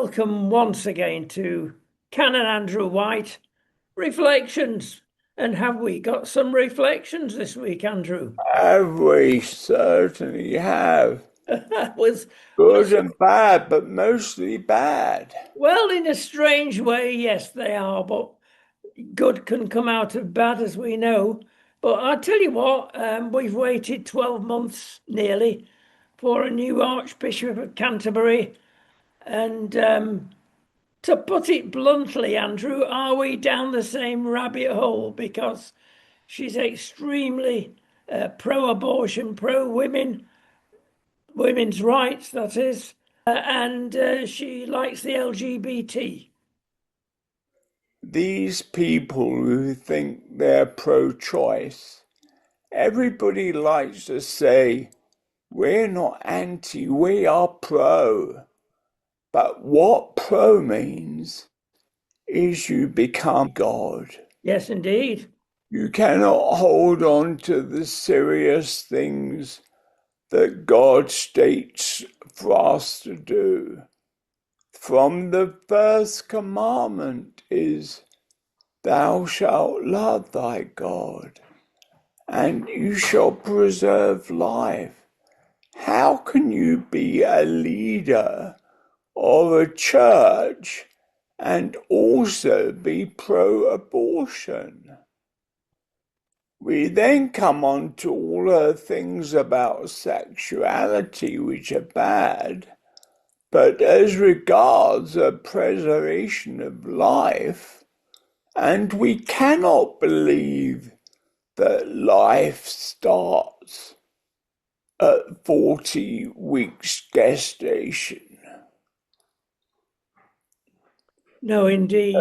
welcome once again to Canon Andrew White Reflections. And have we got some reflections this week, Andrew? We certainly have. was Good was and bad, but mostly bad. well, in a strange way, yes, they are, but good can come out of bad, as we know. But I tell you what, we've waited 12 months nearly for a new Archbishop of Canterbury, and to put it bluntly, Andrew, are we down the same rabbit hole? Because she's extremely pro-abortion, pro-women, women's rights, that is, and she likes the LGBT. These people who think they're pro-choice, everybody likes to say, we're not anti, we are pro. But what pro means is you become God. Yes, indeed. You cannot hold on to the serious things that God states for us to do. From the first commandment is, thou shalt love thy God, and you shall preserve life. How can you be a leader of a church and also be pro-abortion? We then come on to all the things about sexuality which are bad. But as regards the preservation of life, and we cannot believe that life starts at 40 weeks gestation. No, indeed.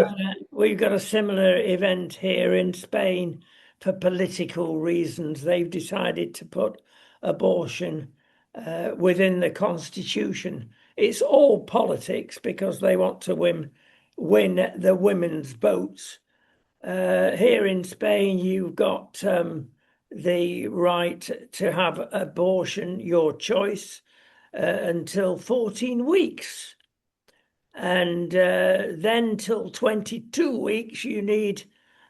We've got a similar event here in Spain for political reasons. They've decided to put abortion within the constitution. It's all politics because they want to win the women's votes. Here in Spain, you've got the right to have abortion, your choice, until 14 weeks. And then till 22 weeks, you need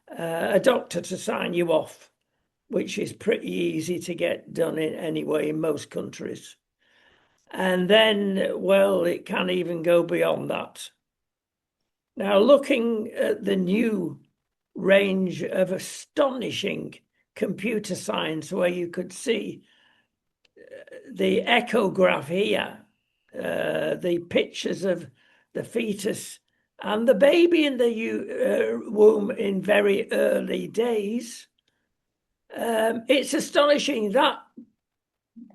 a doctor to sign you off, which is pretty easy to get done anyway in most countries. And then, well, it can even go beyond that. Now, looking at the new range of astonishing computer science, where you could see the echograph here, the pictures of the fetus and the baby in the womb in very early days. It's astonishing that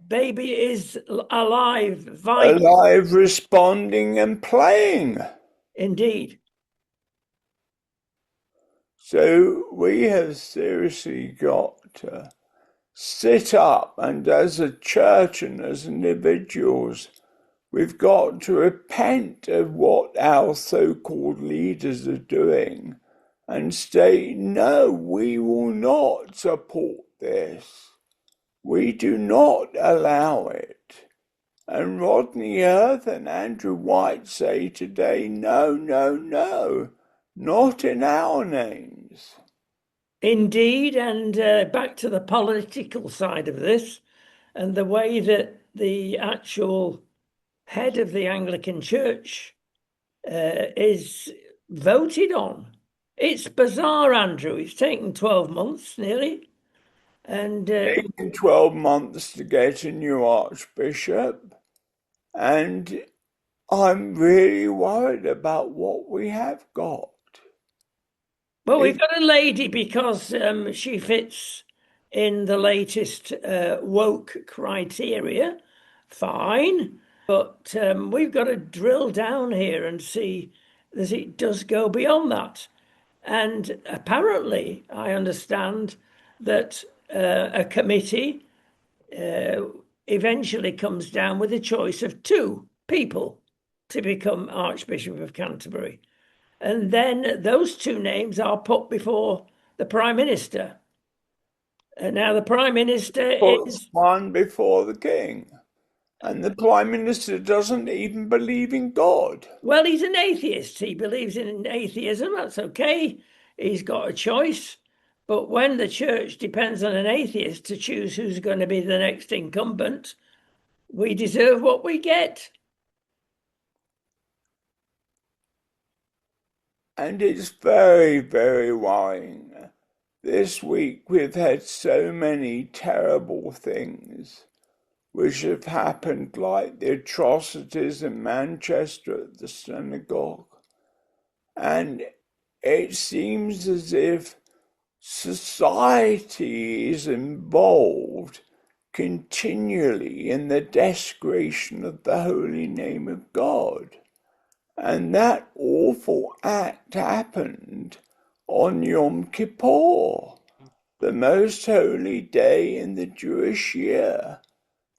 baby is alive, vital. Alive, responding, and playing. Indeed. So we have seriously got to sit up, and as a church and as individuals, we've got to repent of what our so-called leaders are doing and say, no, we will not support this. We do not allow it. And Rodney Earth and Andrew White say today, no, no, no, not in our names. Indeed, and back to the political side of this, and the way that the actual head of the Anglican Church is voted on. It's bizarre, Andrew. It's taken 12 months nearly. And Taken 12 months to get a new archbishop, and I'm really worried about what we have got. well, we've It, got a lady because she fits in the latest woke criteria. Fine. But we've got to drill down here and see that it does go beyond that. And apparently, I understand that a committee eventually comes down with a choice of two people to become Archbishop of Canterbury. And then those two names are put before the Prime Minister. And now the Prime Minister puts is, one before the king. And the Prime Minister doesn't even believe in God. Well, he's an atheist. He believes in atheism. That's okay. He's got a choice. But when the church depends on an atheist to choose who's going to be the next incumbent, we deserve what we get. And it's very, very worrying. This week we've had so many terrible things which have happened, like the atrocities in Manchester at the synagogue. And it seems as if society is involved continually in the desecration of the holy name of God. And that awful act happened on Yom Kippur, the most holy day in the Jewish year,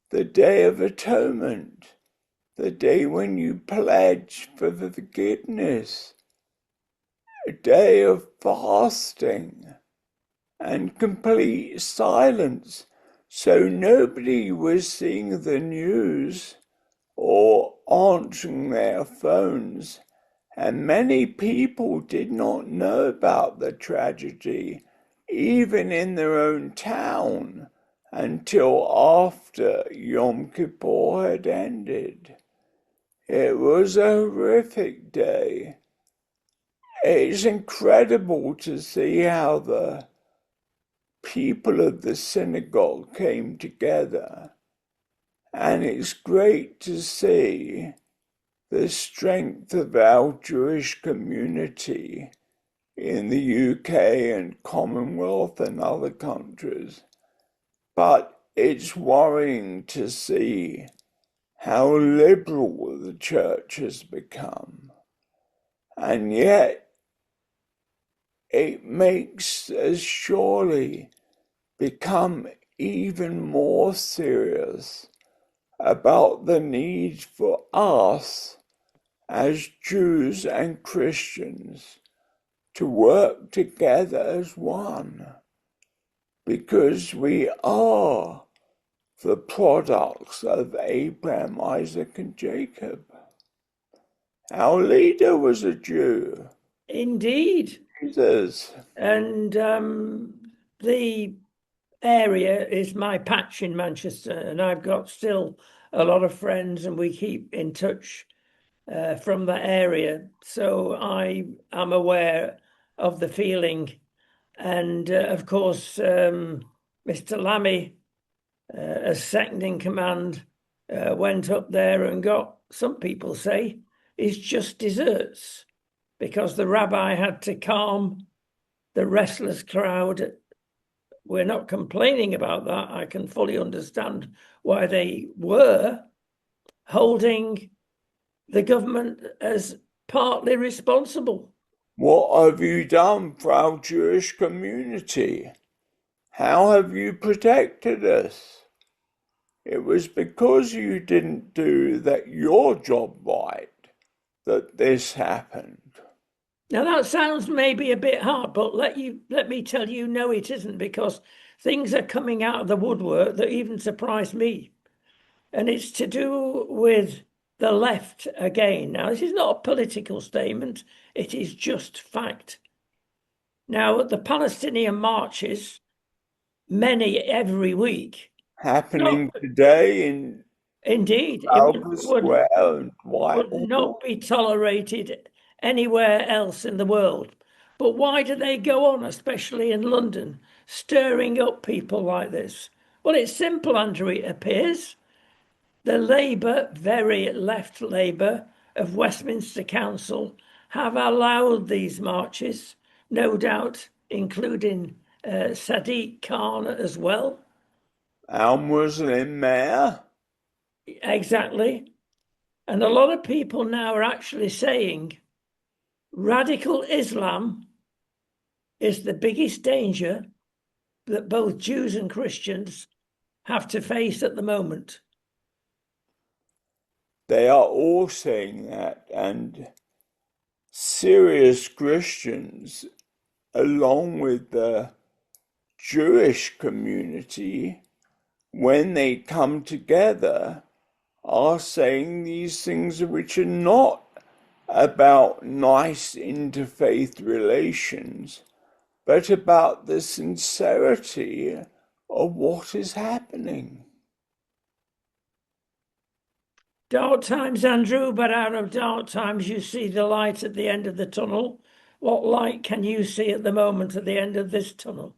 the Day of Atonement, the day when you pledge for the forgiveness, a day of fasting and complete silence. So nobody was seeing the news or answering their phones, and many people did not know about the tragedy, even in their own town, until after Yom Kippur had ended. It was a horrific day. It's incredible to see how the people of the synagogue came together, and it's great to see the strength of our Jewish community in the UK and Commonwealth and other countries. But it's worrying to see how liberal the church has become. And yet it makes us surely become even more serious about the need for us as Jews and Christians to work together as one, because we are the products of Abraham, Isaac, and Jacob. Our leader was a Jew, Indeed. Jesus. And the area is my patch in Manchester, and I've got still a lot of friends, and we keep in touch from that area. So I am aware of the feeling. And of course, Mr. Lammy, as second in command, went up there and got, some people say, is just desserts, because the rabbi had to calm the restless crowd. We're not complaining about that. I can fully understand why they were holding the government as partly responsible. What have you done for our Jewish community? How have you protected us? It was because you didn't do your job right that this happened. Now that sounds maybe a bit hard, but let me tell you, no, it isn't, because things are coming out of the woodwork that even surprised me. And it's to do with the left again. Now, this is not a political statement, it is just fact. Now, the Palestinian marches, many every week, Happening today in indeed, it Trafalgar Square and would Whitehall. not be tolerated anywhere else in the world. But why do they go on, especially in London, stirring up people like this? Well, it's simple, Andrew, it appears. The Labour, very left Labour of Westminster Council, have allowed these marches, no doubt including Sadiq Khan as well. Our Muslim mayor. Exactly. And a lot of people now are actually saying radical Islam is the biggest danger that both Jews and Christians have to face at the moment. They are all saying that, and serious Christians, along with the Jewish community, when they come together, are saying these things which are not about nice interfaith relations, but about the sincerity of what is happening. Dark times, Andrew, but out of dark times you see the light at the end of the tunnel. What light can you see at the moment at the end of this tunnel?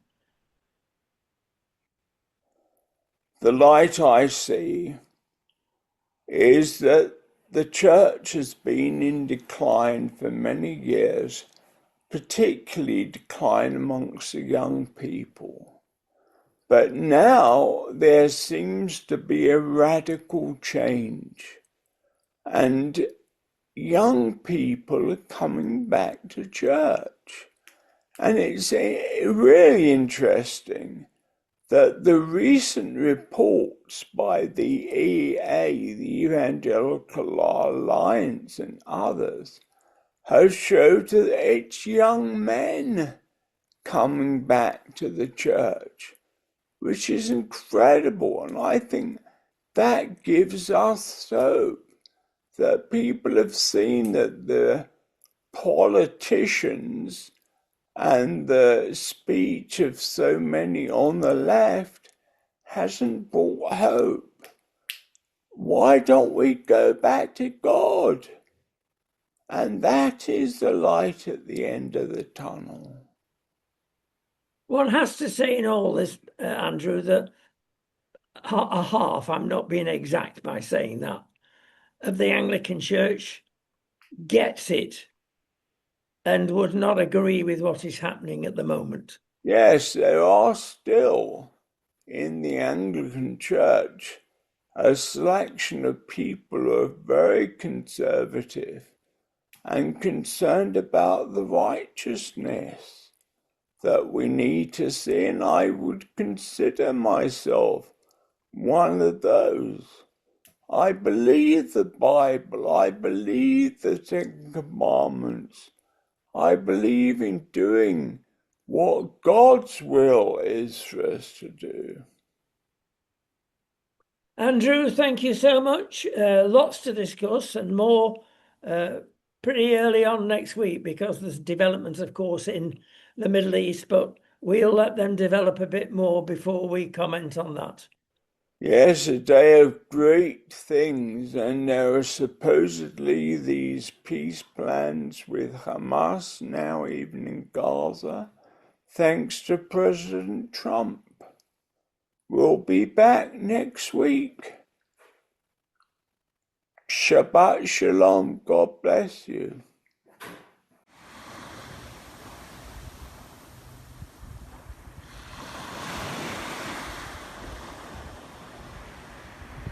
The light I see is that the church has been in decline for many years, particularly decline amongst the young people. But now there seems to be a radical change, and young people are coming back to church. And it's really interesting that the recent reports by the EA, the Evangelical Alliance, and others have showed that it's young men coming back to the church, which is incredible. And I think that gives us hope that people have seen that the politicians and the speech of so many on the left hasn't brought hope. Why don't we go back to God? And that is the light at the end of the tunnel. One has to say in all this, Andrew, that a half, I'm not being exact by saying that, of the Anglican Church gets it and would not agree with what is happening at the moment. Yes, there are still in the Anglican Church a selection of people who are very conservative and concerned about the righteousness that we need to see, and I would consider myself one of those. I believe the Bible, I believe the Ten Commandments, I believe in doing what God's will is for us to do. Andrew, thank you so much. Lots to discuss and more pretty early on next week because there's developments, of course, in the Middle East, but we'll let them develop a bit more before we comment on that. Yes, a day of great things, and there are supposedly these peace plans with Hamas now, even in Gaza, thanks to President Trump. We'll be back next week. Shabbat Shalom. God bless you.